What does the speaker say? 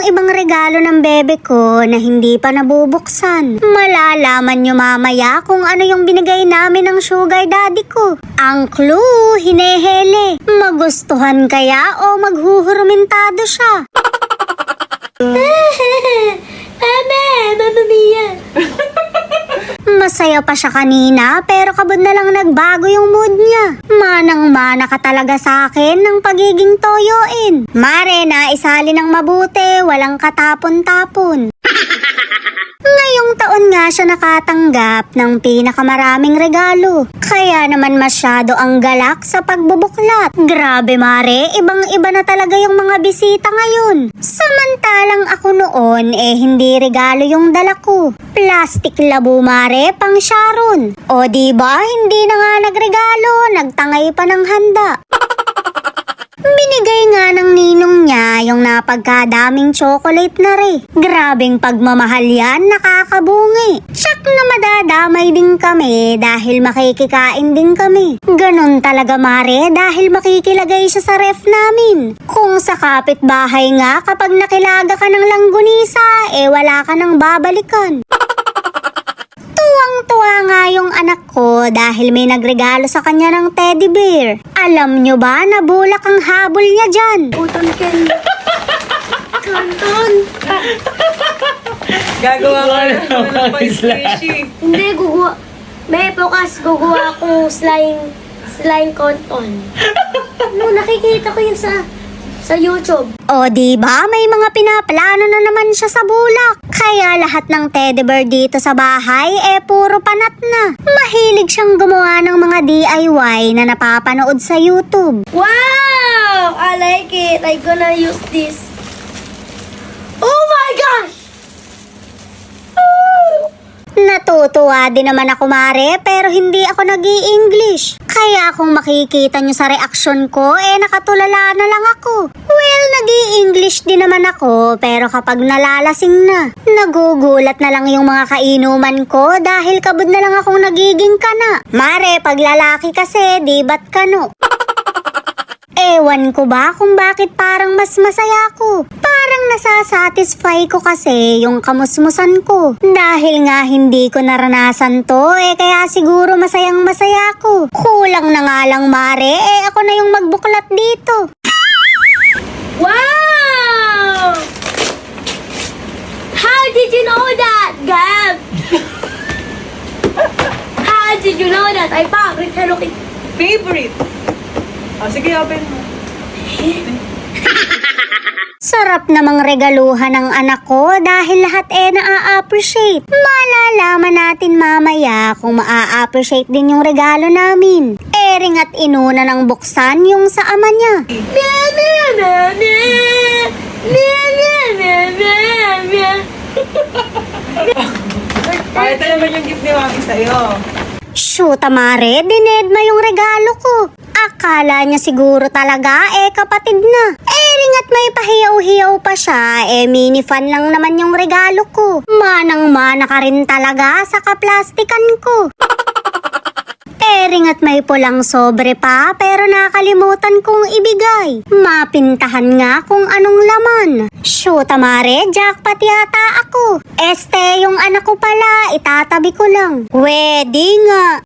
ibang regalo ng bebe ko na hindi pa nabubuksan. Malalaman nyo mamaya kung ano yung binigay namin ng sugar daddy ko. Ang clue, hinehele. Magustuhan kaya o maghuhurmentado siya? Mama Mia. Masaya pa siya kanina pero kabod na lang nagbago yung mood niya. Manang-mana ka talaga sa akin ng pagiging toyoin. Mare, na isali ng mabuti, walang katapon-tapon. Ngayong taon nga siya nakatanggap ng pinakamaraming regalo. Kaya naman masyado ang galak sa pagbubuklat. Grabe mare, ibang-iba na talaga yung mga bisita ngayon. Samantalang ako noon hindi regalo yung dala ko. Plastic labo mare, pang Sharon. O diba, hindi na nga nagregalo, nagtangay pa ng handa. Binigay nga ng ninong niya yung napagkadaming chocolate na re. Grabeng pagmamahal yan, nakakabungi. Tsak na madadamay din kami dahil makikikain din kami. Ganon talaga mare dahil makikilagay siya sa ref namin. Kung sa kapitbahay nga kapag nakilaga ka ng langgunisa, wala ka nang babalikan. Tuwang-tuwa nga yung anak ko dahil may nagregalo sa kanya ng teddy bear. Alam nyo ba na bulak ang habol niya dyan? Uton Ken. Kanton. Gagawa ka ng squishy. Hindi, may bukas gugawa akong slime kanton. Nakikita ko yun sa YouTube. O diba, may mga pinaplano na naman siya sa bulak. Kaya lahat ng teddy bear dito sa bahay puro panat na. Mahilig siyang gumawa ng mga DIY na napapanood sa YouTube. Wow! I like it. I'm gonna use this. Oh my gosh! Natutuwa din naman ako mare pero hindi ako nag-i-English. Kaya kung makikita nyo sa reaksyon ko nakatulala na lang ako. Well, nag-i-English din naman ako pero kapag nalalasing na, nagugulat na lang yung mga kainuman ko dahil kabod na lang akong nagiging kana. Mare, pag lalaki kasi, di ba't kano? Ewan ko ba kung bakit parang mas masaya ko. Parang nasasatisfy ko kasi yung kamusmusan ko. Dahil nga hindi ko naranasan to, kaya siguro masayang masaya ko. Kulang na nga lang mare, ako na yung magbuklat dito. Wow! How did you know that, Gab? How did you know that? I favorite Hello Kitty. Favorite. Sige, open mo. Sarap namang regaluhan ng anak ko dahil lahat na-appreciate. Malalaman natin mamaya kung maa-appreciate din yung regalo namin. Ring at inuna ng buksan yung sa ama niya. Ito naman yung gift ni Mami sa'yo. Shoot, mare, dinedma yung regalo ko. Akala niya siguro talaga kapatid na. Ring at may pahiyaw-hiyaw pa siya, mini fan lang naman yung regalo ko. Manang-mana ka rin talaga sa kaplastikan ko. Ring at may pulang sobre pa pero nakalimutan kong ibigay. Mapintahan nga kung anong laman. Shoot, mare, jackpot yata ako. Yung anak ko pala, itatabi ko lang. Pwede nga.